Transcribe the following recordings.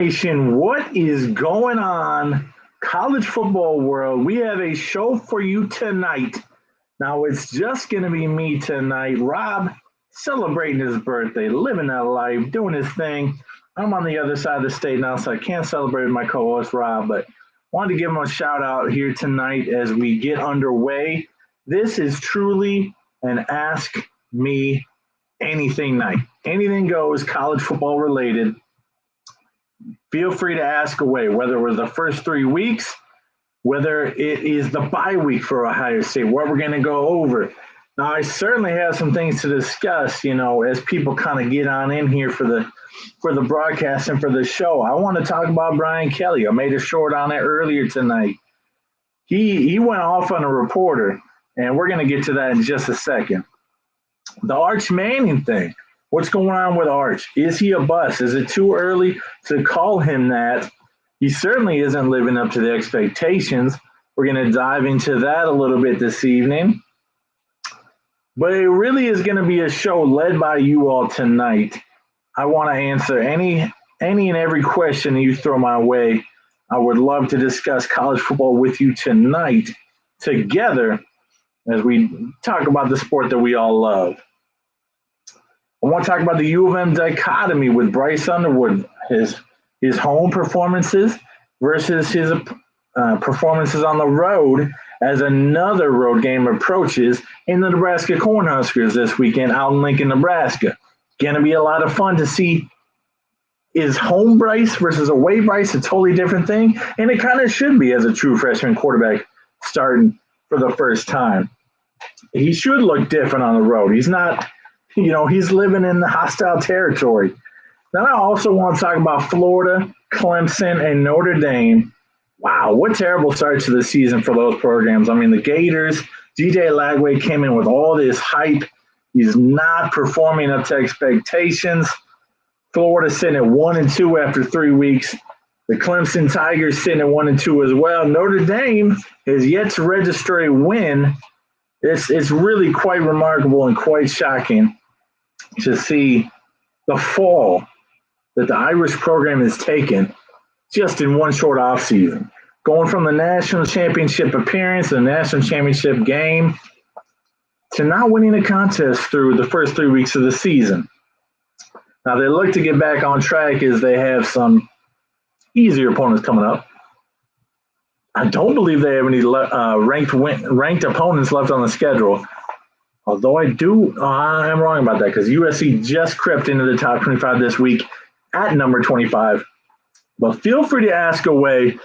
Nation, what is going on? College football world, we have a show for you tonight. Now, it's just going to be me tonight. Rob celebrating his birthday, living that life, doing his thing. I'm on the other side of the state now, so I can't celebrate with my co host, Rob, but wanted to give him a shout out here tonight as we get underway. This is truly an Ask Me Anything night. Anything goes college football related. Feel free to ask away, whether it was the first 3 weeks, whether it is the bye week for Ohio State, what we're going to go over. Now, I certainly have some things to discuss, as people kind of get on in here for the broadcast and for the show. I want to talk about Brian Kelly. I made a short on it earlier tonight. He went off on a reporter, and we're going to get to that in just a second. The Arch Manning thing. What's going on with Arch? Is he a bust? Is it too early to call him that? He certainly isn't living up to the expectations. We're going to dive into that a little bit this evening. But it really is going to be a show led by you all tonight. I want to answer any and every question you throw my way. I would love to discuss college football with you tonight together as we talk about the sport that we all love. I want to talk about the U of M dichotomy with Bryce Underwood, his home performances versus his performances on the road as another road game approaches in the Nebraska Cornhuskers this weekend out in Lincoln, Nebraska. Going to be a lot of fun to see, is home Bryce versus away Bryce a totally different thing? And it kind of should be as a true freshman quarterback starting for the first time. He should look different on the road. He's not... he's living in the hostile territory. Then I also want to talk about Florida, Clemson, and Notre Dame. Wow, what terrible start to the season for those programs. I mean, the Gators, DJ Lagway came in with all this hype. He's not performing up to expectations. Florida sitting at 1-2 after 3 weeks. The Clemson Tigers sitting at 1-2 as well. Notre Dame has yet to register a win. It's really quite remarkable and quite shocking to see the fall that the Irish program has taken just in one short offseason. Going from the national championship appearance, the national championship game, to not winning a contest through the first 3 weeks of the season. Now, they look to get back on track as they have some easier opponents coming up. I don't believe they have any ranked opponents left on the schedule. Although I am wrong about that because USC just crept into the top 25 this week at number 25. But feel free to ask away.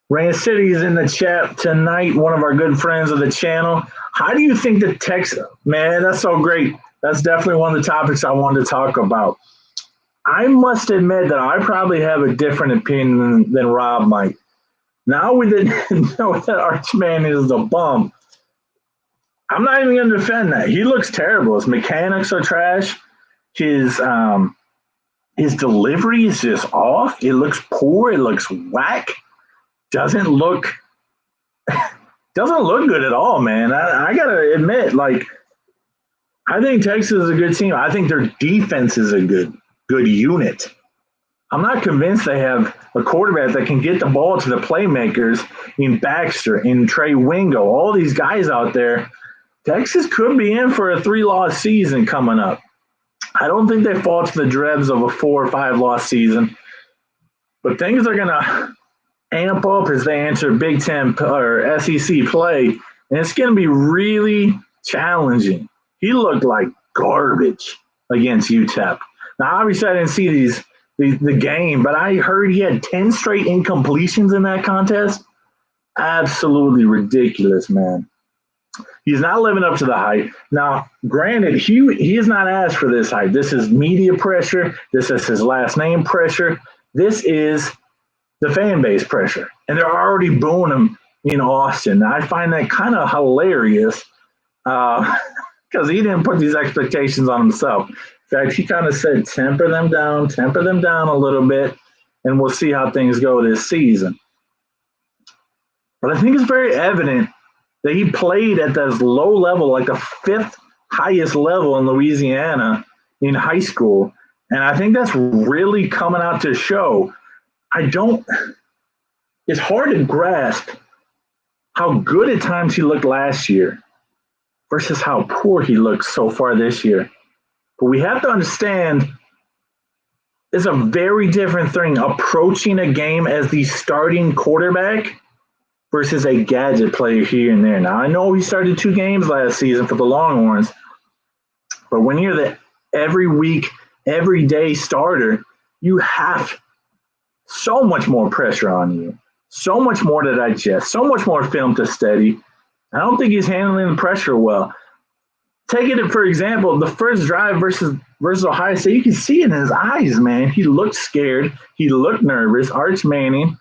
Rain City is in the chat tonight, one of our good friends of the channel. How do you think the Texas – man, that's so great. That's definitely one of the topics I wanted to talk about. I must admit that I probably have a different opinion than Rob might. Now we didn't know that Arch Manning is a bum. I'm not even going to defend that. He looks terrible. His mechanics are trash. His delivery is just off. It looks poor. It looks whack. Doesn't look good at all, man. I got to admit, I think Texas is a good team. I think their defense is a good unit. I'm not convinced they have a quarterback that can get the ball to the playmakers in Baxter, in Trey Wingo, all these guys out there. Texas could be in for a 3-loss season coming up. I don't think they fall to the dregs of a 4 or 5-loss season, but things are going to amp up as they enter Big Ten or SEC play, and it's going to be really challenging. He looked like garbage against UTEP. Now, obviously, I didn't see the game, but I heard he had 10 straight incompletions in that contest. Absolutely ridiculous, man. He's not living up to the hype. Now, granted, he has not asked for this hype. This is media pressure. This is his last name pressure. This is the fan base pressure. And they're already booing him in Austin. I find that kind of hilarious because he didn't put these expectations on himself. In fact, he kind of said, temper them down a little bit, and we'll see how things go this season. But I think it's very evident that he played at this low level, like the 5th highest level in Louisiana in high school. And I think that's really coming out to show. it's hard to grasp how good at times he looked last year versus how poor he looks so far this year. But we have to understand it's a very different thing approaching a game as the starting quarterback versus a gadget player here and there. Now, I know he started 2 games last season for the Longhorns, but when you're the every week, every day starter, you have so much more pressure on you, so much more to digest, so much more film to study. I don't think he's handling the pressure well. Taking it, for example, the first drive versus Ohio State, you can see it in his eyes, man. He looked scared. He looked nervous. Arch Manning,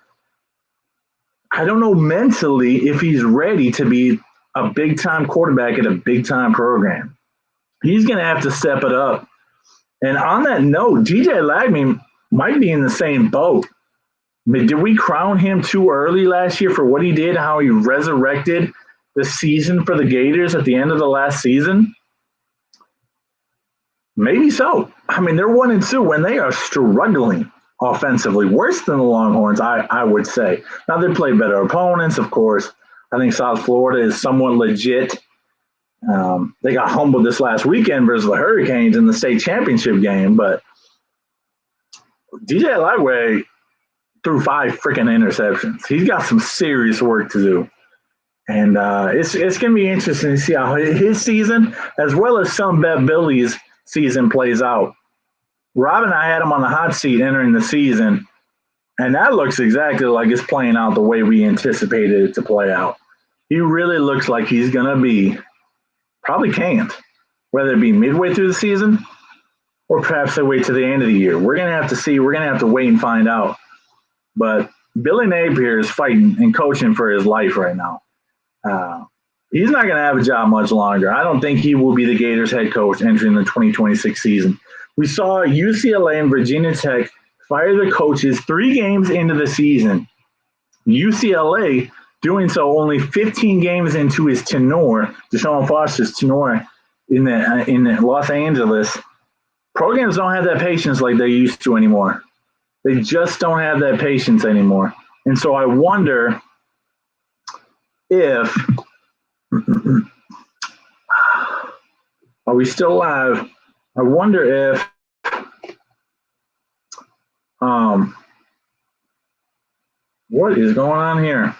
I don't know mentally if he's ready to be a big-time quarterback at a big-time program. He's going to have to step it up. And on that note, DJ Lagme might be in the same boat. I mean, did we crown him too early last year for what he did, how he resurrected the season for the Gators at the end of the last season? Maybe so. I mean, they're 1-2 when they are struggling offensively, worse than the Longhorns, I would say. Now, they play better opponents, of course. I think South Florida is somewhat legit. They got humbled this last weekend versus the Hurricanes in the state championship game, but DJ Lightway threw 5 freaking interceptions. He's got some serious work to do. And it's going to be interesting to see how his season, as well as some Bet Billy's season, plays out. Rob and I had him on the hot seat entering the season, and that looks exactly like it's playing out the way we anticipated it to play out. He really looks like he's going to be probably can't, whether it be midway through the season or perhaps they wait to the end of the year. We're going to have to see. We're going to have to wait and find out. But Billy Napier is fighting and coaching for his life right now. He's not going to have a job much longer. I don't think he will be the Gators head coach entering the 2026 season. We saw UCLA and Virginia Tech fire their coaches 3 games into the season. UCLA doing so only 15 games into his tenure, Deshaun Foster's tenure in Los Angeles. Programs don't have that patience like they used to anymore. They just don't have that patience anymore. And so I wonder if are we still live? I wonder if what is going on here?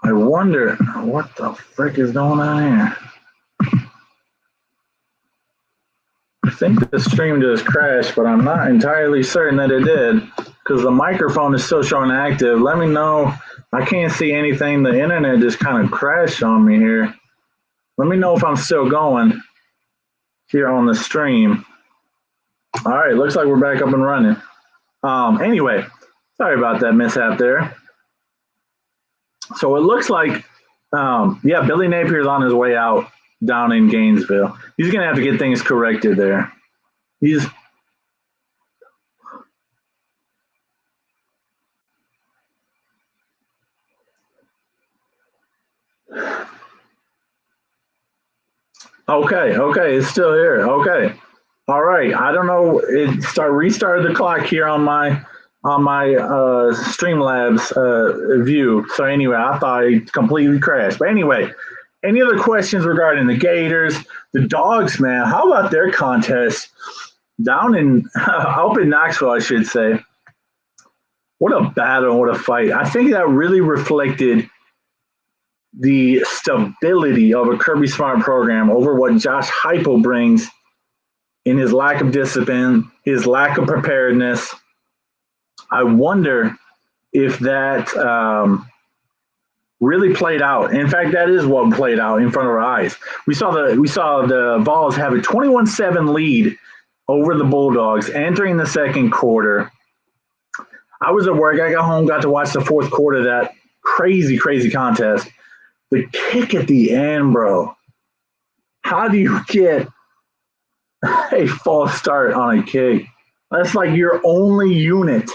I wonder what the frick is going on here. I think the stream just crashed, but I'm not entirely certain that it did because the microphone is still showing active. Let me know. I can't see anything. The internet just kind of crashed on me here. Let me know if I'm still going here on the stream. All right, looks like we're back up and running. Anyway, sorry about that mishap there. So it looks like, Billy Napier's on his way out down in Gainesville. He's going to have to get things corrected there. Okay, it's still here. Okay. All right. I don't know. Restarted the clock here on my Streamlabs view. So anyway, I thought it completely crashed. But anyway, any other questions regarding the Gators, the Dogs, man? How about their contest down in up in Knoxville, I should say? What a battle, what a fight. I think that really reflected the stability of a Kirby Smart program over what Josh Heupel brings in his lack of discipline, his lack of preparedness. I wonder if that really played out. In fact, that is what played out in front of our eyes. We saw the Vols have a 21-7 lead over the Bulldogs entering the second quarter. I was at work. I got home, got to watch the fourth quarter of that crazy, crazy contest. The kick at the end, bro. How do you get a false start on a kick? That's like your only unit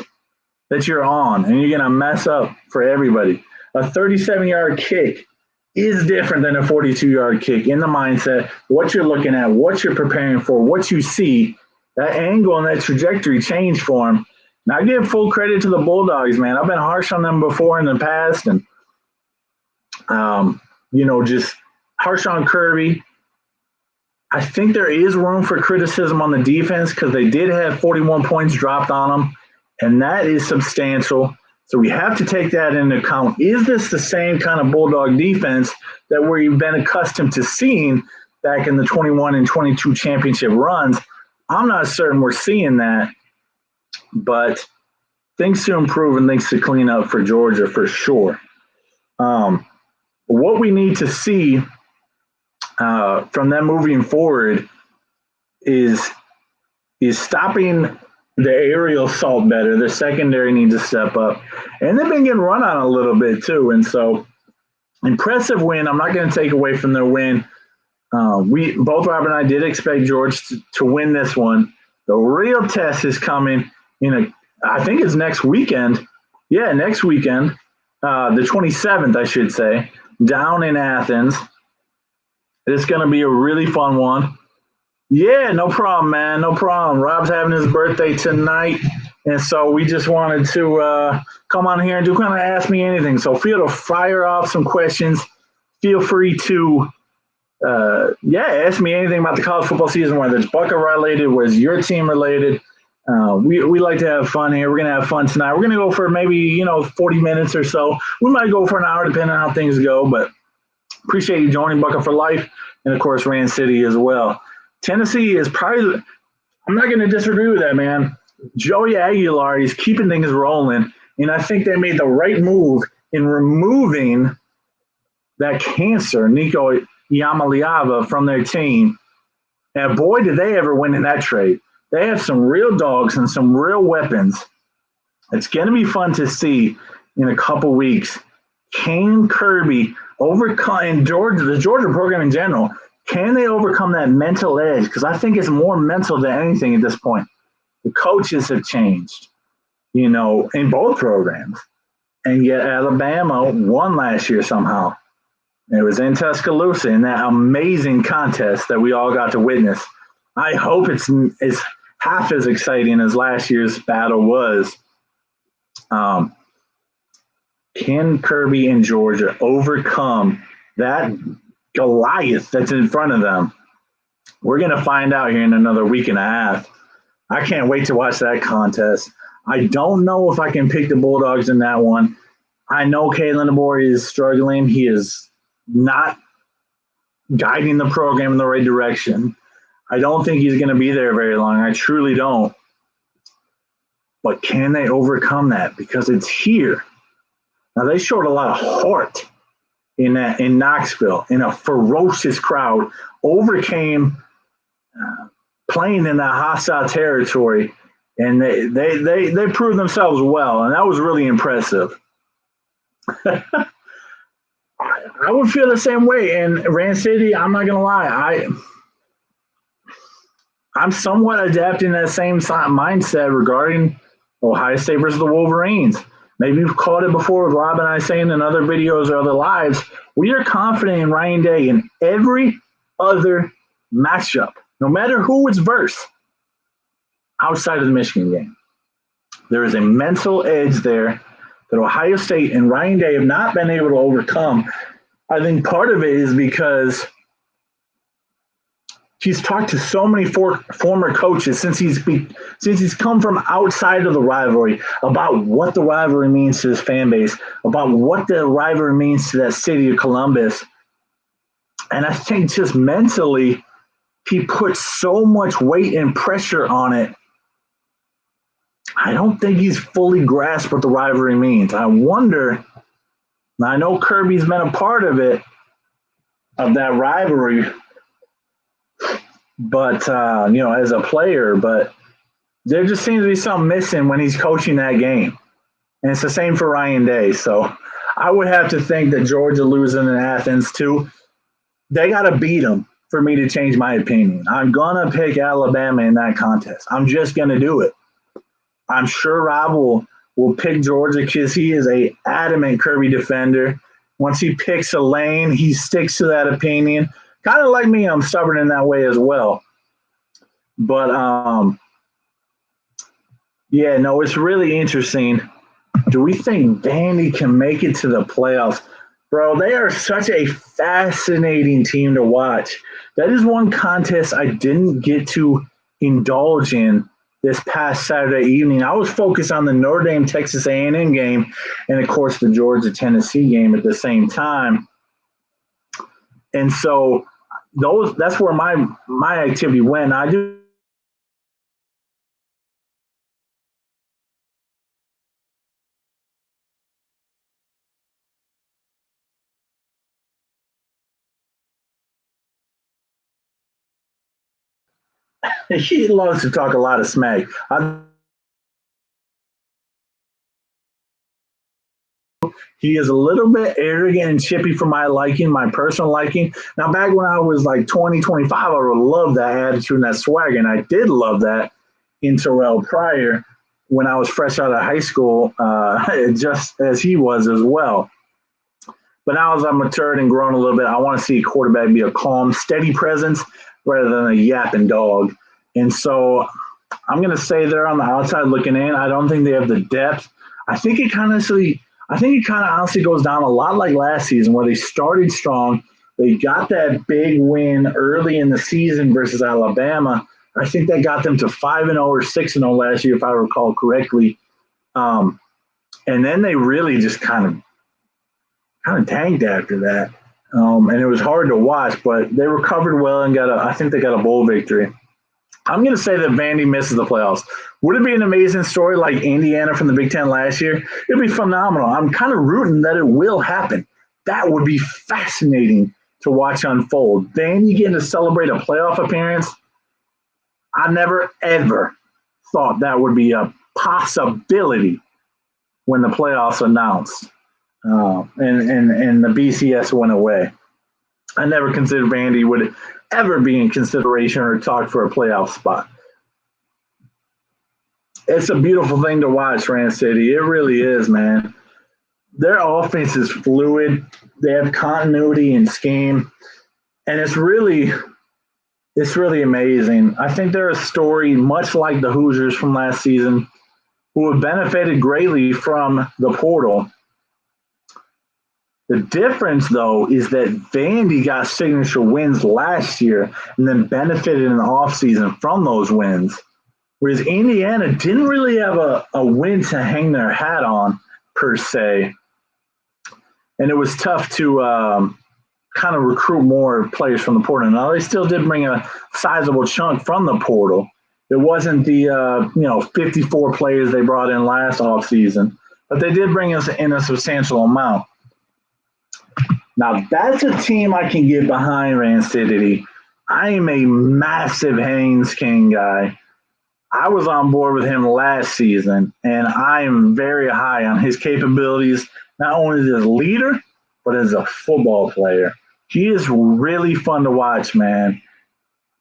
that you're on, and you're going to mess up for everybody. A 37-yard kick is different than a 42-yard kick in the mindset, what you're looking at, what you're preparing for, what you see. That angle and that trajectory changed for him. And I give full credit to the Bulldogs, man. I've been harsh on them before in the past, and just harsh on Kirby. I think there is room for criticism on the defense because they did have 41 points dropped on them, and that is substantial. So we have to take that into account. Is this the same kind of Bulldog defense that we've been accustomed to seeing back in the 21 and 22 championship runs? I'm not certain we're seeing that, but things to improve and things to clean up for Georgia for sure. What we need to see from them moving forward is stopping the aerial assault better. The secondary needs to step up. And they've been getting run on a little bit too. And so, impressive win. I'm not going to take away from their win. Both Rob and I did expect George to win this one. The real test is coming I think it's next weekend. Yeah, next weekend. The 27th, I should say, down in Athens. It's going to be a really fun one. Yeah, no problem, man. No problem. Rob's having his birthday tonight, and so we just wanted to come on here and do kind of ask me anything. So feel to fire off some questions. Feel free to, ask me anything about the college football season, whether it's Buckeye related, whether it's your team related. We like to have fun here. We're going to have fun tonight. We're going to go for maybe, 40 minutes or so. We might go for an hour depending on how things go, but appreciate you joining Buckeye for Life and, of course, Rand City as well. Tennessee is probably – I'm not going to disagree with that, man. Joey Aguilar is keeping things rolling, and I think they made the right move in removing that cancer, Nico Iamaleava, from their team. And, boy, did they ever win in that trade. They have some real dogs and some real weapons. It's going to be fun to see in a couple weeks. Can Kirby overcome, and the Georgia program in general, can they overcome that mental edge? Because I think it's more mental than anything at this point. The coaches have changed, in both programs. And yet Alabama won last year somehow. It was in Tuscaloosa in that amazing contest that we all got to witness. I hope it's half as exciting as last year's battle was. Can Kirby and Georgia overcome that Goliath that's in front of them? We're going to find out here in another week and a half. I can't wait to watch that contest. I don't know if I can pick the Bulldogs in that one. I know Kalen DeBoer is struggling. He is not guiding the program in the right direction. I don't think he's going to be there very long. I truly don't. But can they overcome that? Because it's here. Now, they showed a lot of heart in Knoxville, in a ferocious crowd, overcame playing in that hostile territory, and they proved themselves well, and that was really impressive. I would feel the same way. In Rand City, I'm not going to lie, I'm somewhat adapting that same mindset regarding Ohio State versus the Wolverines. Maybe you've caught it before with Rob and I saying in other videos or other lives, we are confident in Ryan Day in every other matchup, no matter who it's versus, outside of the Michigan game. There is a mental edge there that Ohio State and Ryan Day have not been able to overcome. I think part of it is because he's talked to so many former coaches since he's come from outside of the rivalry about what the rivalry means to his fan base, about what the rivalry means to that city of Columbus. And I think just mentally, he puts so much weight and pressure on it. I don't think he's fully grasped what the rivalry means. I wonder, now I know Kirby's been a part of it, of that rivalry, but, as a player, but there just seems to be something missing when he's coaching that game. And it's the same for Ryan Day. So I would have to think that Georgia losing in Athens too, they got to beat them for me to change my opinion. I'm going to pick Alabama in that contest. I'm just going to do it. I'm sure Rob will pick Georgia because he is a adamant Kirby defender. Once he picks a lane, he sticks to that opinion. Kind of like me, I'm stubborn in that way as well. But Yeah, no, it's really interesting. Do we think Vandy can make it to the playoffs? Bro, they are such a fascinating team to watch. That is one contest I didn't get to indulge in this past Saturday evening. I was focused on the Notre Dame Texas A&M game and of course the Georgia Tennessee game at the same time. And so that's where my activity went. I just he loves to talk a lot of smack. He is a little bit arrogant and chippy for my liking, my personal liking. Now, back when I was like 20, 25, I would love that attitude and that swag. And I did love that in Terrell Pryor when I was fresh out of high school, just as he was as well. But now as I'm matured and grown a little bit, I want to see a quarterback be a calm, steady presence rather than a yapping dog. And so I'm going to say they're on the outside looking in. I don't think they have the depth. I think it kind of I think it kind of honestly goes down a lot like last season where they started strong. They got that big win early in the season versus Alabama. I think that got them to 5-0 or 6-0 last year, if I recall correctly. Um, and then they really just kind of tanked after that. And it was hard to watch, but they recovered well and I think they got a bowl victory. I'm going to say that Vandy misses the playoffs. Would it be an amazing story like Indiana from the Big Ten last year? It'd be phenomenal. I'm kind of rooting that it will happen. That would be fascinating to watch unfold. Vandy getting to celebrate a playoff appearance. I never, ever thought that would be a possibility when the playoffs announced and the BCS went away. I never considered Vandy would ever be in consideration or talk for a playoff spot. It's a beautiful thing to watch, Rand City. It really is, man. Their offense is fluid. They have continuity and scheme, and it's really amazing. I think they're a story much like the Hoosiers from last season, who have benefited greatly from the portal. The difference, though, is that Vandy got signature wins last year and then benefited in the offseason from those wins. Whereas Indiana didn't really have a win to hang their hat on, per se. And it was tough to kind of recruit more players from the portal. Now, they still did bring a sizable chunk from the portal. It wasn't the 54 players they brought in last offseason, but they did bring us in a substantial amount. Now, that's a team I can get behind, Rand City. I am a massive Haynes King guy. I was on board with him last season, and I am very high on his capabilities, not only as a leader, but as a football player. He is really fun to watch, man.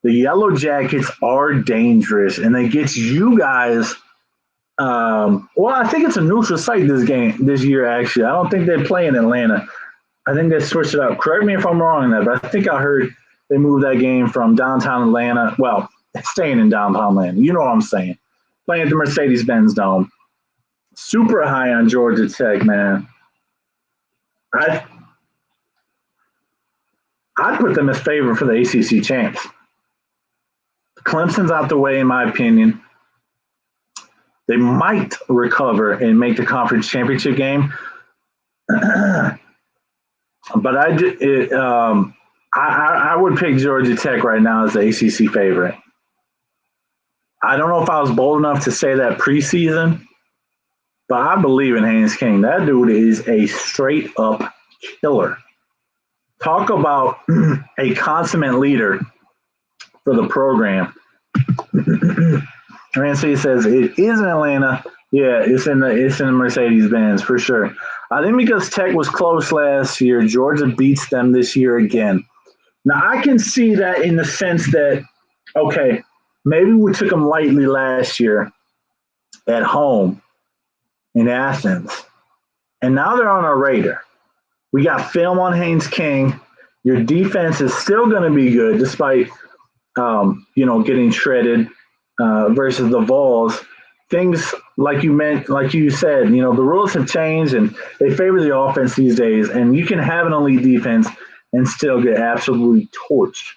The Yellow Jackets are dangerous, and they get you guys. I think it's a neutral site this year. Actually, I don't think they play in Atlanta. I think they switched it up. Correct me if I'm wrong on that, but I think I heard they moved that game from downtown Atlanta. Well, staying in downtown Atlanta. You know what I'm saying. Playing at the Mercedes-Benz Dome. Super high on Georgia Tech, man. I put them as favorite for the ACC champs. Clemson's out the way, in my opinion. They might recover and make the conference championship game. But I would pick Georgia Tech right now as the ACC favorite. I don't know if I was bold enough to say that preseason, but I believe in Haynes King. That dude is a straight up killer. Talk about a consummate leader for the program. Ramsey says it is in Atlanta. Yeah, it's in the Mercedes-Benz for sure. I think because Tech was close last year, Georgia beats them this year again. Now I can see that in the sense that, okay, maybe we took them lightly last year at home in Athens, and now they're on our radar. We got film on Haynes King. Your defense is still going to be good despite, getting shredded versus the Vols. things like you said, the rules have changed and they favor the offense these days. And you can have an elite defense and still get absolutely torched.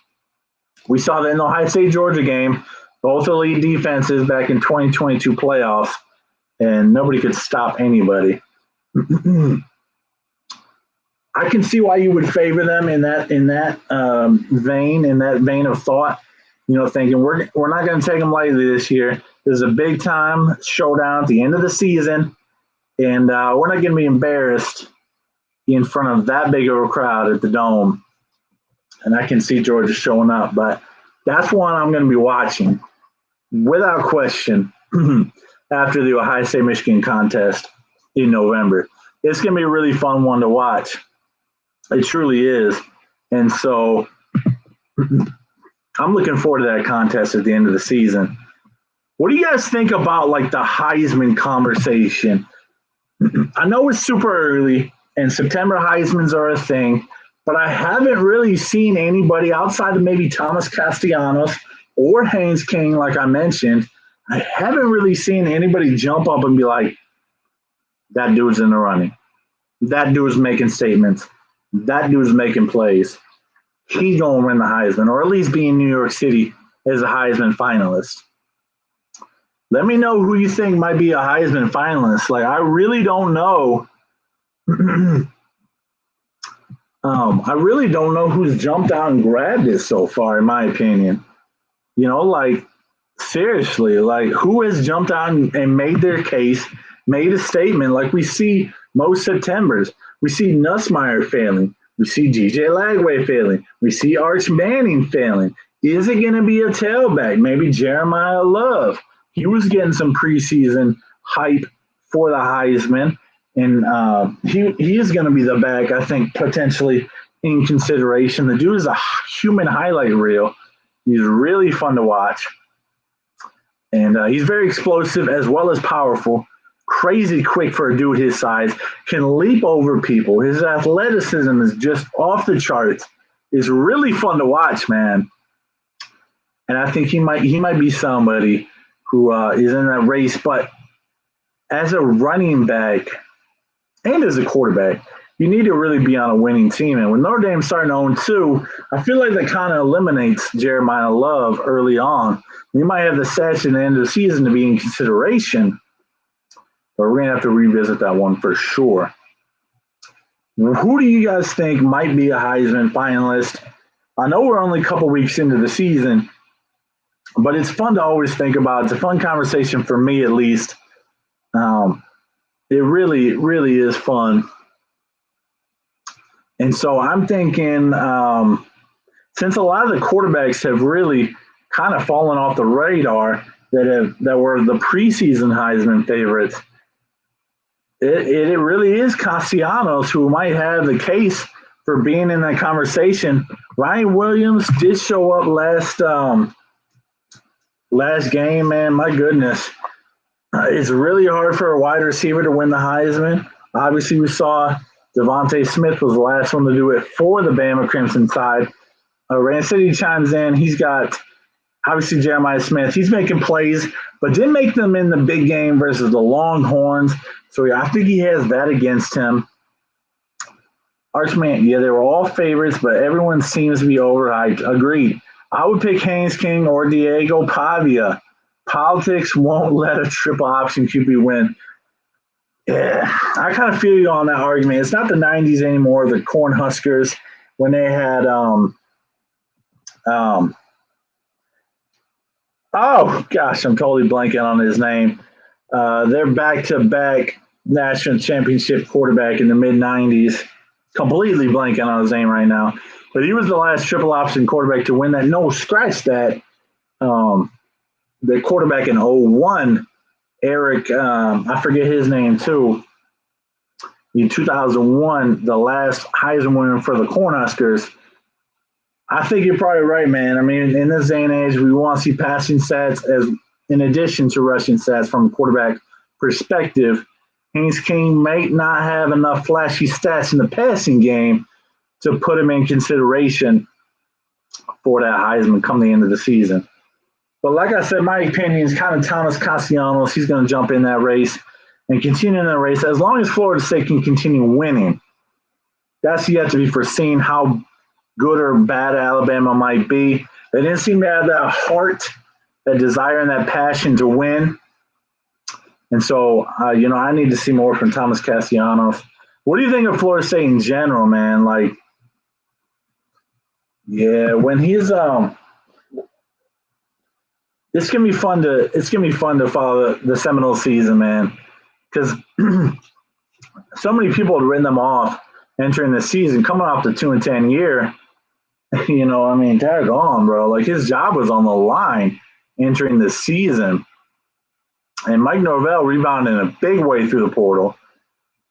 We saw that in the Ohio State Georgia game, both elite defenses back in 2022 playoffs, and nobody could stop anybody. I can see why you would favor them in that vein of thought. Thinking we're not going to take them lightly this year. There's a big time showdown at the end of the season, and we're not going to be embarrassed in front of that big of a crowd at the Dome. And I can see Georgia showing up, but that's one I'm going to be watching without question after the Ohio State Michigan contest in November. It's going to be a really fun one to watch. It truly is. And so I'm looking forward to that contest at the end of the season. What do you guys think about like the Heisman conversation? I know it's super early and September Heismans are a thing, but I haven't really seen anybody outside of maybe Thomas Castellanos or Haynes King, like I mentioned. I haven't really seen anybody jump up and be like, that dude's in the running. That dude's making statements. That dude's making plays. He's going to win the Heisman, or at least be in New York City as a Heisman finalist. Let me know who you think might be a Heisman finalist. Like, I really don't know. I really don't know who's jumped out and grabbed it so far, in my opinion. Seriously, like who has jumped out and made their case, made a statement like we see most Septembers. We see Nussmeier failing. We see G.J. Lagway failing. We see Arch Manning failing. Is it going to be a tailback? Maybe Jeremiah Love. He was getting some preseason hype for the Heisman, and he is going to be the back, I think, potentially in consideration. The dude is a human highlight reel. He's really fun to watch, and he's very explosive as well as powerful. Crazy quick for a dude his size, can leap over people. His athleticism is just off the charts. It's really fun to watch, man. And I think he might be somebody who is in that race. But as a running back and as a quarterback, you need to really be on a winning team. And with Notre Dame starting 0-2, I feel like that kind of eliminates Jeremiah Love early on. We might have the stats at the end of the season to be in consideration, but we're going to have to revisit that one for sure. Who do you guys think might be a Heisman finalist? I know we're only a couple weeks into the season, but it's fun to always think about. It's a fun conversation for me, at least. It really, really is fun. And so I'm thinking, since a lot of the quarterbacks have really kind of fallen off the radar that were the preseason Heisman favorites, it really is Castellanos who might have the case for being in that conversation. Ryan Williams did show up last game, man. My goodness. It's really hard for a wide receiver to win the Heisman. Obviously, we saw Devontae Smith was the last one to do it for the Bama Crimson side. Rand City chimes in. He's got, obviously, Jeremiah Smith. He's making plays, but didn't make them in the big game versus the Longhorns. So I think he has that against him. Archman, yeah, they were all favorites, but everyone seems to be overhyped. Agreed. I would pick Haynes King or Diego Pavia. Politics won't let a triple option QB win. Yeah, I kind of feel you on that argument. It's not the 90s anymore, the Cornhuskers, when they had oh gosh, I'm totally blanking on his name. Their back-to-back national championship quarterback in the mid-90s. Completely blanking on his name right now. But he was the last triple option quarterback to win that. No, scratch that. The quarterback in 01, Eric, I forget his name too. In 2001, the last Heisman winner for the Cornhuskers. I think you're probably right, man. I mean, in this day and age, we want to see passing stats as in addition to rushing stats from a quarterback perspective. Haynes King might not have enough flashy stats in the passing game to put him in consideration for that Heisman come the end of the season. But like I said, my opinion is kind of Thomas Castellanos. He's going to jump in that race and continue in that race. As long as Florida State can continue winning, that's yet to be foreseen how good or bad Alabama might be. They didn't seem to have that heart, that desire, and that passion to win. And so, I need to see more from Thomas Castellanos. What do you think of Florida State in general, man? Like, yeah, when he's it's gonna be fun to follow the Seminole season, man, because so many people had written them off entering the season, coming off the 2-10 year. Daggone, bro. Like his job was on the line entering the season. And Mike Norvell rebounded in a big way through the portal.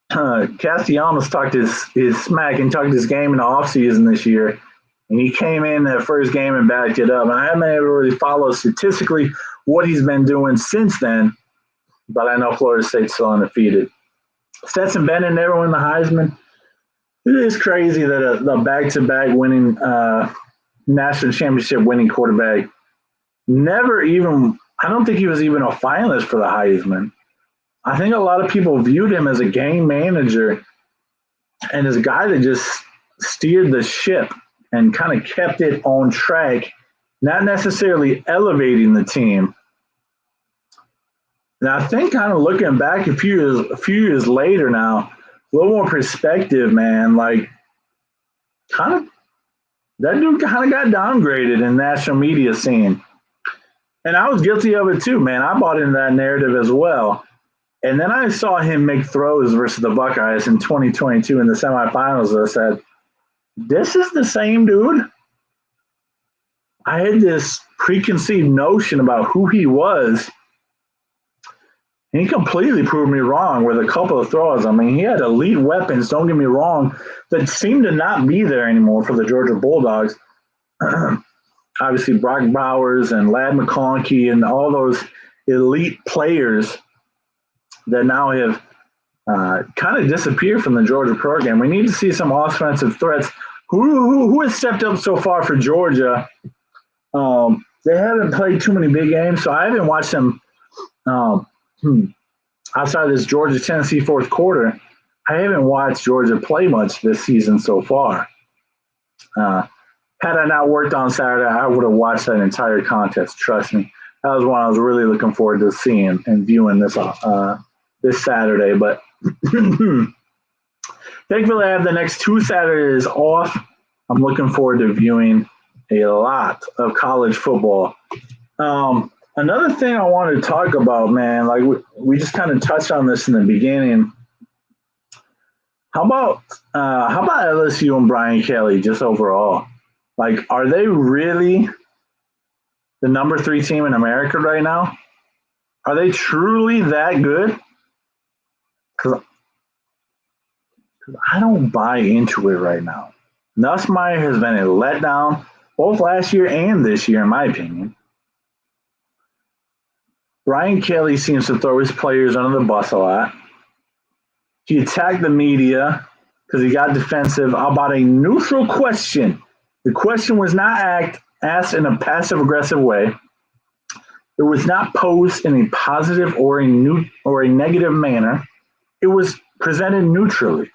Castellanos talked his smack and talked his game in the offseason this year. And he came in that first game and backed it up. And I haven't been able to really follow statistically what he's been doing since then. But I know Florida State's still undefeated. Stetson Bennett never won the Heisman. It is crazy that a back-to-back winning national championship winning quarterback never even – I don't think he was even a finalist for the Heisman. I think a lot of people viewed him as a game manager and as a guy that just steered the ship and kind of kept it on track, not necessarily elevating the team. And I think kind of looking back a few years later now, a little more perspective, man, like kind of that dude kind of got downgraded in national media scene. And I was guilty of it too, man. I bought into that narrative as well. And then I saw him make throws versus the Buckeyes in 2022 in the semifinals. I said, this is the same dude. I had this preconceived notion about who he was. And he completely proved me wrong with a couple of throws. I mean, he had elite weapons, don't get me wrong, that seem to not be there anymore for the Georgia Bulldogs. Obviously, Brock Bowers and Ladd McConkey and all those elite players that now have kind of disappeared from the Georgia program. We need to see some offensive threats. Who has stepped up so far for Georgia? They haven't played too many big games, so I haven't watched them outside of this Georgia-Tennessee fourth quarter. I haven't watched Georgia play much this season so far. Had I not worked on Saturday, I would have watched that entire contest. Trust me, that was one I was really looking forward to seeing and viewing this Saturday. But thankfully, I have the next 2 Saturdays off. I'm looking forward to viewing a lot of college football. Another thing I wanted to talk about, man, like we just kind of touched on this in the beginning. How about LSU and Brian Kelly just overall? Like, are they really the number 3 team in America right now? Are they truly that good? Because I don't buy into it right now. Nussmeier has been a letdown both last year and this year, in my opinion. Brian Kelly seems to throw his players under the bus a lot. He attacked the media because he got defensive about a neutral question. The question was not asked in a passive-aggressive way. It was not posed in a positive or a negative manner. It was presented neutrally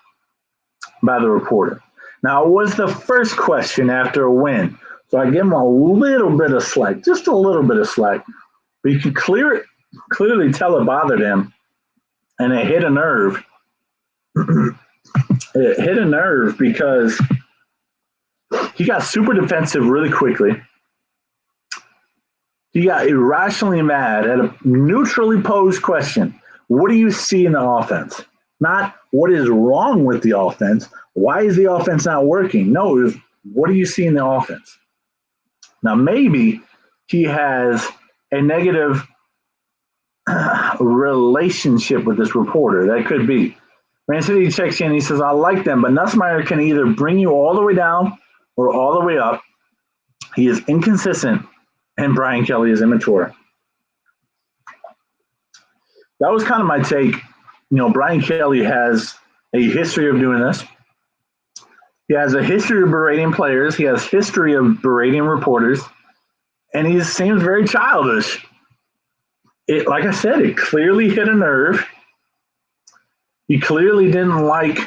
by the reporter. Now, it was the first question after a win, so I give him a little bit of slack, just a little bit of slack. But you can clearly tell it bothered him, and it hit a nerve. It hit a nerve because he got super defensive really quickly. He got irrationally mad at a neutrally posed question. What do you see in the offense? Not what is wrong with the offense. Why is the offense not working? No, it was what do you see in the offense? Now, maybe he has a negative relationship with this reporter. That could be. Man City checks in. He says, I like them, but Nussmeier can either bring you all the way down or all the way up. He is inconsistent, and Brian Kelly is immature. That was kind of my take. You know, Brian Kelly has a history of doing this. He has a history of berating players. He has history of berating reporters. and he seems very childish. Like I said, it clearly hit a nerve. He clearly didn't like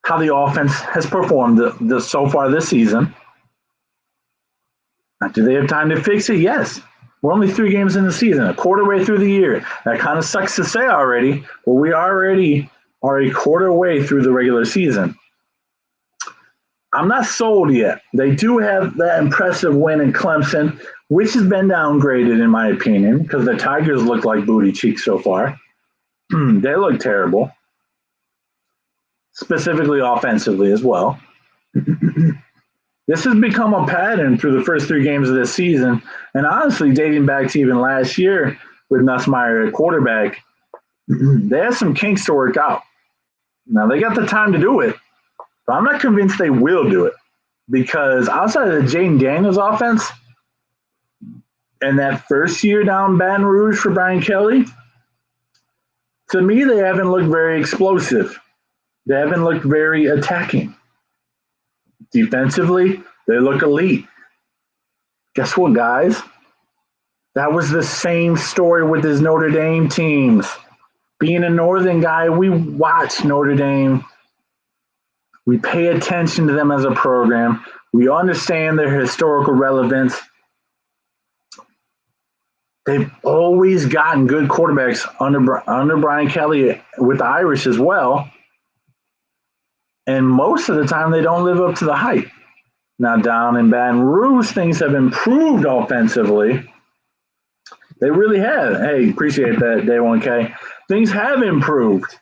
how the offense has performed so far this season. Now, do they have time to fix it? Yes. We're only 3 games in the season, a quarter way through the year. That kind of sucks to say already, but we already are a quarter way through the regular season. I'm not sold yet. They do have that impressive win in Clemson, which has been downgraded in my opinion because the Tigers look like booty cheeks so far. They look terrible, specifically offensively as well. This has become a pattern through the first 3 games of this season, and honestly, dating back to even last year with Nussmeier at quarterback, they had some kinks to work out. Now, they got the time to do it, but I'm not convinced they will do it because outside of the Jaden Daniels offense and that first year down Baton Rouge for Brian Kelly, to me, they haven't looked very explosive. They haven't looked very attacking. Defensively, they look elite. Guess what, guys? That was the same story with his Notre Dame teams. Being a Northern guy, we watch Notre Dame. We pay attention to them as a program. We understand their historical relevance. They've always gotten good quarterbacks under Brian Kelly with the Irish as well. And most of the time, they don't live up to the hype. Now, down in Baton Rouge, things have improved offensively. They really have. Hey, appreciate that, Day 1K. Things have improved.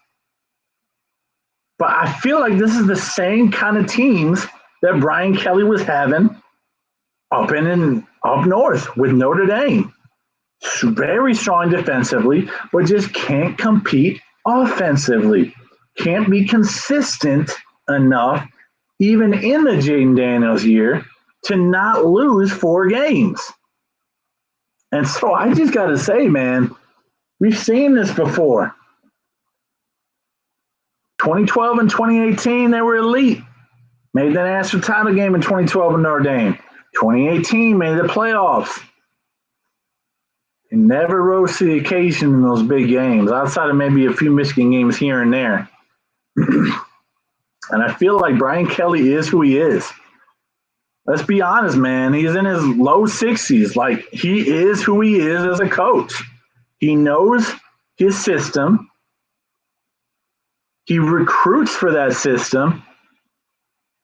But I feel like this is the same kind of teams that Brian Kelly was having up north with Notre Dame. Very strong defensively, but just can't compete offensively. Can't be consistent enough, even in the Jaden Daniels year, to not lose 4 games. And so I just got to say, man, we've seen this before. 2012 and 2018, they were elite. Made the national title game in 2012 in Notre Dame. 2018 made the playoffs. And never rose to the occasion in those big games, outside of maybe a few Michigan games here and there. And I feel like Brian Kelly is who he is. Let's be honest, man. He's in his low 60s. Like, he is who he is as a coach. He knows his system. He recruits for that system.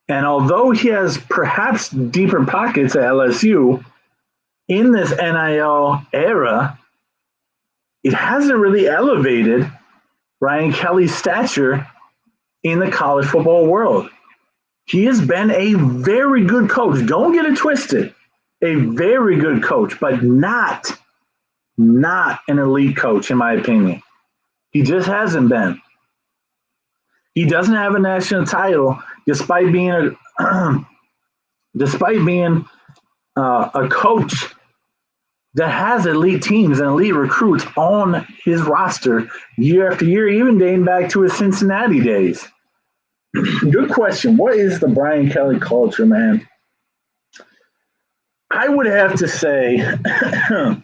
And although he has perhaps deeper pockets at LSU, in this NIL era, it hasn't really elevated Brian Kelly's stature in the college football world. He has been a very good coach. Don't get it twisted. A very good coach, but not an elite coach, in my opinion. He just hasn't been. He doesn't have a national title, despite being a coach that has elite teams and elite recruits on his roster year after year, even dating back to his Cincinnati days. Good question. What is the Brian Kelly culture, man? I would have to say it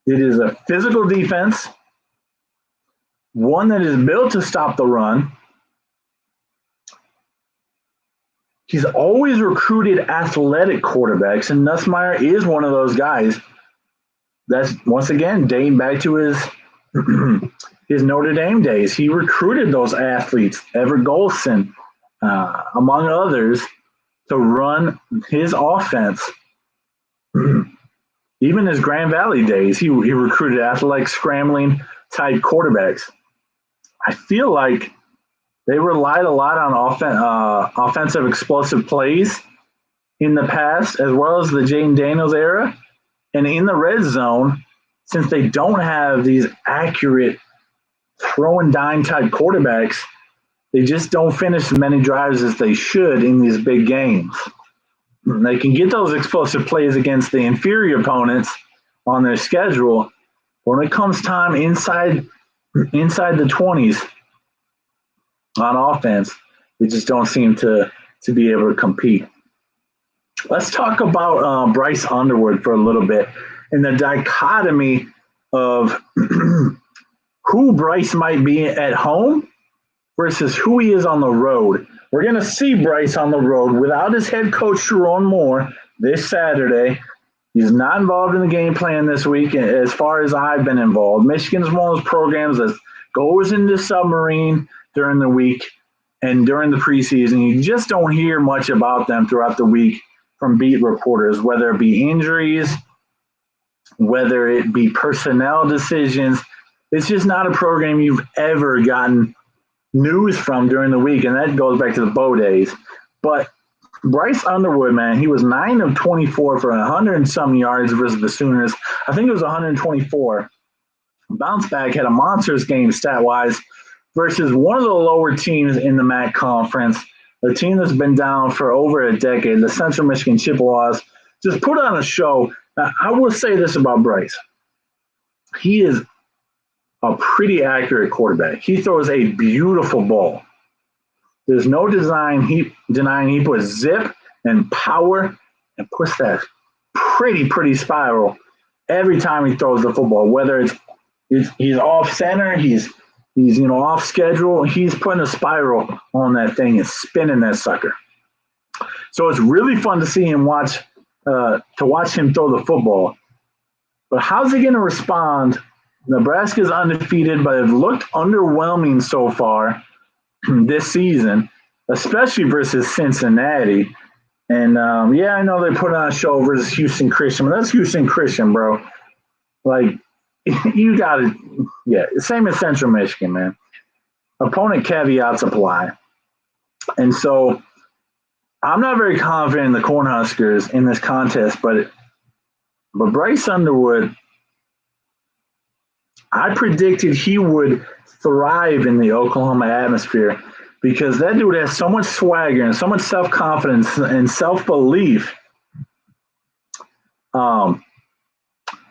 is a physical defense, one that is built to stop the run. He's always recruited athletic quarterbacks, and Nussmeier is one of those guys. That's, once again, dating back to his his Notre Dame days. He recruited those athletes, Everett Golson, among others, to run his offense. Even his Grand Valley days, he recruited athletic, scrambling type quarterbacks. I feel like they relied a lot on offensive explosive plays in the past, as well as the Jaden Daniels era. And in the red zone, since they don't have these accurate throw and dime type quarterbacks, they just don't finish as many drives as they should in these big games. They can get those explosive plays against the inferior opponents on their schedule. When it comes time inside the 20s on offense, they just don't seem to be able to compete. Let's talk about Bryce Underwood for a little bit and the dichotomy of who Bryce might be at home versus who he is on the road. We're going to see Bryce on the road without his head coach, Sharon Moore, this Saturday. He's not involved in the game plan this week as far as I've been involved. Michigan's one of those programs that goes into submarine during the week and during the preseason. You just don't hear much about them throughout the week from beat reporters, whether it be injuries, whether it be personnel decisions. It's just not a program you've ever gotten news from during the week, and that goes back to the Bo days. But Bryce Underwood, man, he was 9 of 24 for 100 and some yards versus the Sooners. I think it was 124. Bounce back had a monstrous game stat-wise versus one of the lower teams in the MAC conference, a team that's been down for over a decade, the Central Michigan Chippewas. Just put on a show. Now, I will say this about Bryce. He is a pretty accurate quarterback. He throws a beautiful ball. There's no denying he puts zip and power and puts that pretty spiral every time he throws the football. Whether he's off center, he's off schedule, he's putting a spiral on that thing and spinning that sucker. So it's really fun to see him watch him throw the football. But how's he going to respond? Nebraska's undefeated, but have looked underwhelming so far this season, especially versus Cincinnati. And, I know they put on a show versus Houston Christian, but that's Houston Christian, bro. Like, you got to, same as Central Michigan, man. Opponent caveats apply. And so I'm not very confident in the Cornhuskers in this contest, but Bryce Underwood, I predicted he would thrive in the Oklahoma atmosphere because that dude has so much swagger and so much self-confidence and self-belief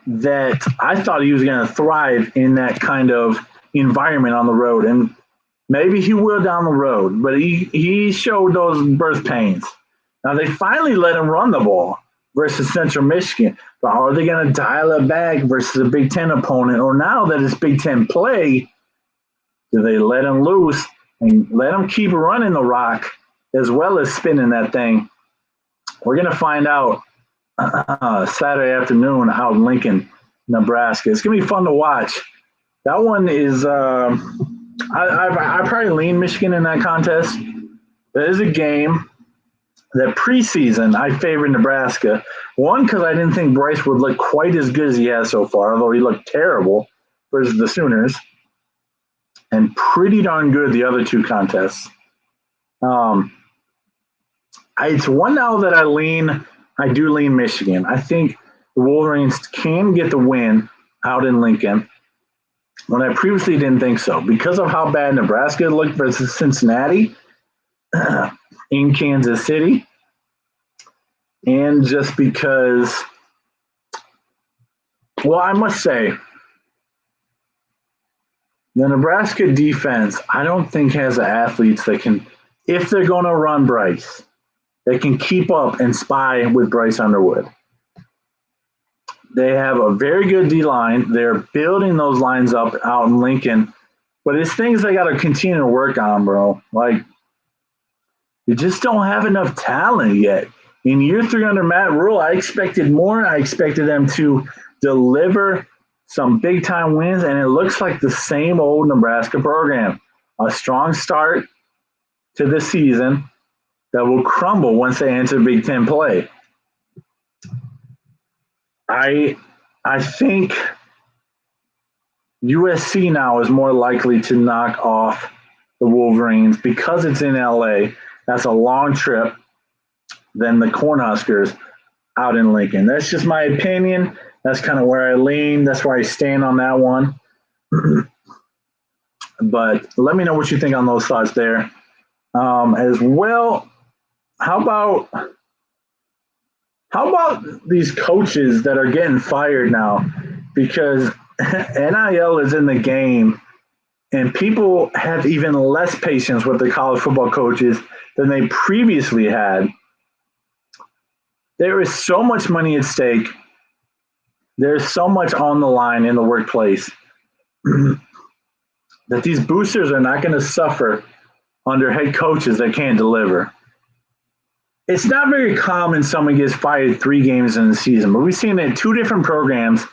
that I thought he was going to thrive in that kind of environment on the road. And maybe he will down the road, but he showed those birth pains. Now, they finally let him run the ball versus Central Michigan. But are they going to dial it back versus a Big Ten opponent? Or now that it's Big Ten play, do they let him loose and let him keep running the rock as well as spinning that thing? We're going to find out Saturday afternoon out in Lincoln, Nebraska. It's going to be fun to watch. That one is I probably lean Michigan in that contest. That is a game that preseason I favored Nebraska. One, because I didn't think Bryce would look quite as good as he has so far, although he looked terrible versus the Sooners. And pretty darn good the other two contests. It's one now that I do lean Michigan. I think the Wolverines can get the win out in Lincoln when I previously didn't think so. Because of how bad Nebraska looked versus Cincinnati in Kansas City, and just because, well, I must say, the Nebraska defense, I don't think has the athletes that can, if they're going to run Bryce, they can keep up and spy with Bryce Underwood. They have a very good D-line. They're building those lines up out in Lincoln. But it's things they got to continue to work on, bro. Like, you just don't have enough talent yet. In year 3 under Matt Rule, I expected more. I expected them to deliver some big-time wins, and it looks like the same old Nebraska program. A strong start to the season that will crumble once they enter Big Ten play. I think USC now is more likely to knock off the Wolverines because it's in LA. That's a long trip than the Cornhuskers out in Lincoln. That's just my opinion. That's kind of where I lean. That's where I stand on that one. But let me know what you think on those thoughts there. As well, how about these coaches that are getting fired now? Because NIL is in the game, and people have even less patience with the college football coaches than they previously had. There is so much money at stake. There's so much on the line in the workplace that these boosters are not going to suffer under head coaches that can't deliver. It's not very common someone gets fired 3 games in the season, but we've seen it in 2 different programs,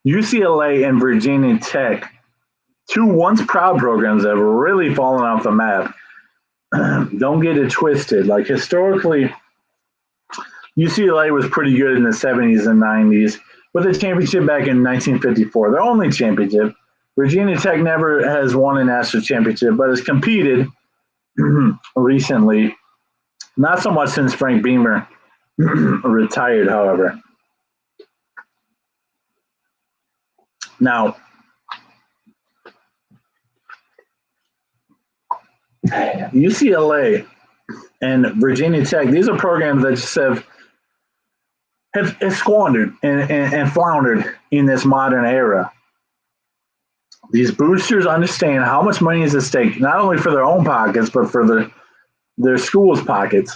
UCLA and Virginia Tech, 2 once proud programs that have really fallen off the map. Don't get it twisted. Like historically, UCLA was pretty good in the 70s and 90s with a championship back in 1954, their only championship. Virginia Tech never has won a national championship, but has competed recently. Not so much since Frank Beamer retired, however. Now, UCLA and Virginia Tech, these are programs that just have squandered and floundered in this modern era. These boosters understand how much money is at stake, not only for their own pockets, but for their school's pockets.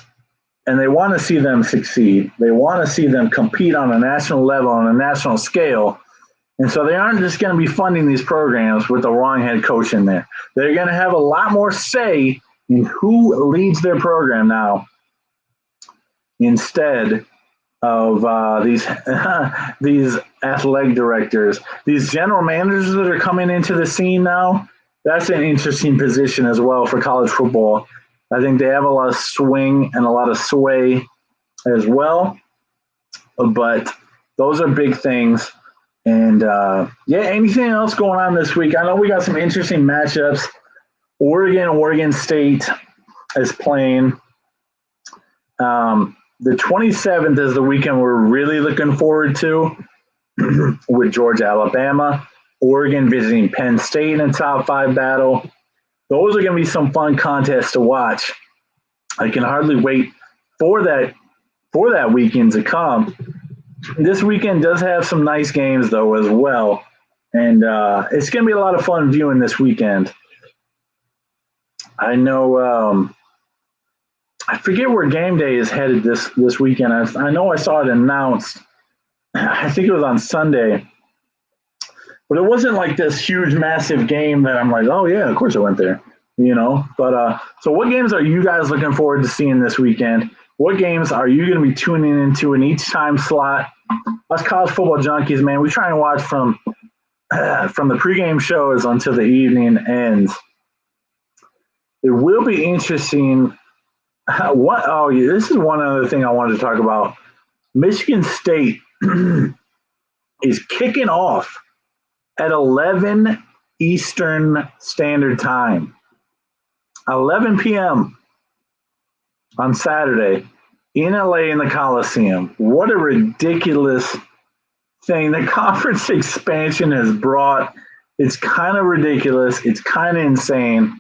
And they want to see them succeed. They want to see them compete on a national level, on a national scale. And so they aren't just going to be funding these programs with the wrong head coach in there. They're going to have a lot more say in who leads their program now instead of these athletic directors, these general managers that are coming into the scene now. That's an interesting position as well for college football. I think they have a lot of swing and a lot of sway as well. But those are big things. And, anything else going on this week? I know we got some interesting matchups. Oregon State is playing. The 27th is the weekend we're really looking forward to with Georgia, Alabama, Oregon visiting Penn State in a top 5 battle. Those are going to be some fun contests to watch. I can hardly wait for that weekend to come. This weekend does have some nice games, though, as well. And it's going to be a lot of fun viewing this weekend. I know I forget where game day is headed this weekend. I know I saw it announced. I think it was on Sunday. But it wasn't like this huge, massive game that I'm like, oh, yeah, of course I went there. But so what games are you guys looking forward to seeing this weekend? What games are you going to be tuning into in each time slot? Us college football junkies, man, we try and watch from the pregame shows until the evening ends. It will be interesting. This is one other thing I wanted to talk about. Michigan State is kicking off at 11 Eastern Standard Time. 11 p.m. on Saturday in LA in the Coliseum. What a ridiculous thing the conference expansion has brought. It's kind of ridiculous. It's kind of insane.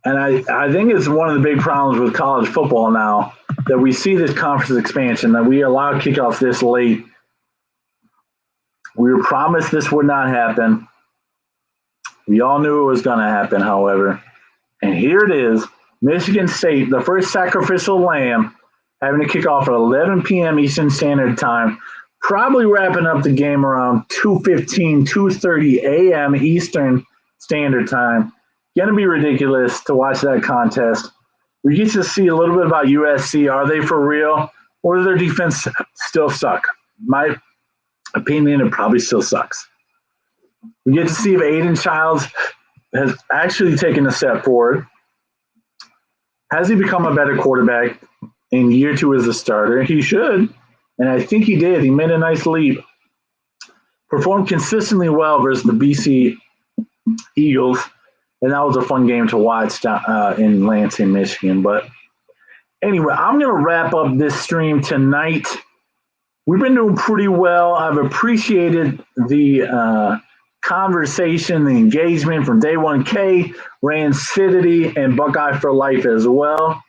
And I think it's one of the big problems with college football now that we see this conference expansion, that we allow kickoffs this late. We were promised this would not happen. We all knew it was going to happen, however. And here it is, Michigan State, the first sacrificial lamb, having to kick off at 11 p.m. Eastern Standard Time, probably wrapping up the game around 2:15, 2:30 a.m. Eastern Standard Time. Going to be ridiculous to watch that contest. We get to see a little bit about USC. Are they for real? Or does their defense still suck? My opinion, it probably still sucks. We get to see if Aiden Childs has actually taken a step forward. Has he become a better quarterback in year 2 as a starter? He should. And I think he did. He made a nice leap. Performed consistently well versus the BC Eagles. And that was a fun game to watch in Lansing, Michigan. But anyway, I'm going to wrap up this stream tonight. We've been doing pretty well. I've appreciated the conversation, the engagement from Day 1K, Rancidity, and Buckeye for Life as well.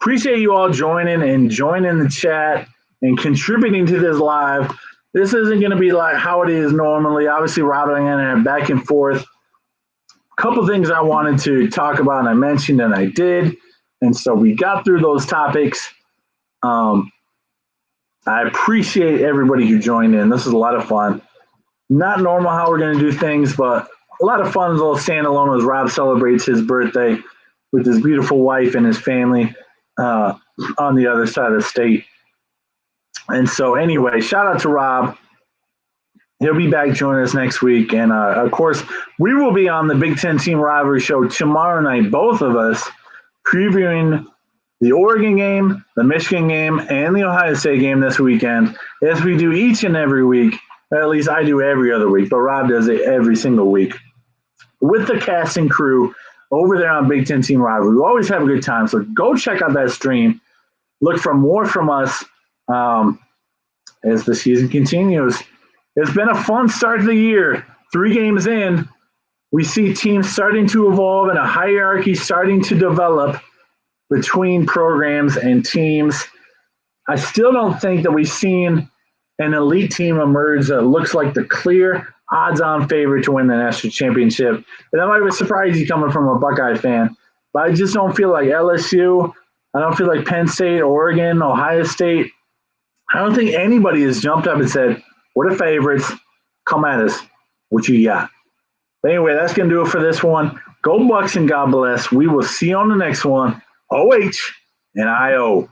Appreciate you all joining the chat and contributing to this live. This isn't going to be like how it is normally. Obviously, Rob and I are back and forth. A couple things I wanted to talk about, and I mentioned, and I did. And so we got through those topics. I appreciate everybody who joined in. This is a lot of fun. Not normal how we're going to do things, but a lot of fun. A little standalone as Rob celebrates his birthday with his beautiful wife and his family uh, on the other side of the state. And so, anyway, shout out to Rob. He'll be back joining us next week. And of course, we will be on the Big Ten Team Rivalry Show tomorrow night, both of us, previewing the Oregon game, the Michigan game, and the Ohio State game this weekend, as we do each and every week. At least I do every other week, but Rob does it every single week with the cast and crew over there on Big Ten Team Rivalry. We always have a good time, so go check out that stream. Look for more from us as the season continues. It's been a fun start to the year. 3 games in, we see teams starting to evolve and a hierarchy starting to develop between programs and teams. I still don't think that we've seen an elite team emerge that looks like the clear odds-on favorite to win the national championship. And that might be a surprise you coming from a Buckeye fan, but I just don't feel like LSU. I don't feel like Penn State, Oregon, Ohio State. I don't think anybody has jumped up and said, we're the favorites. Come at us. What you got? But anyway, that's going to do it for this one. Go Bucks and God bless. We will see you on the next one. OH and IO.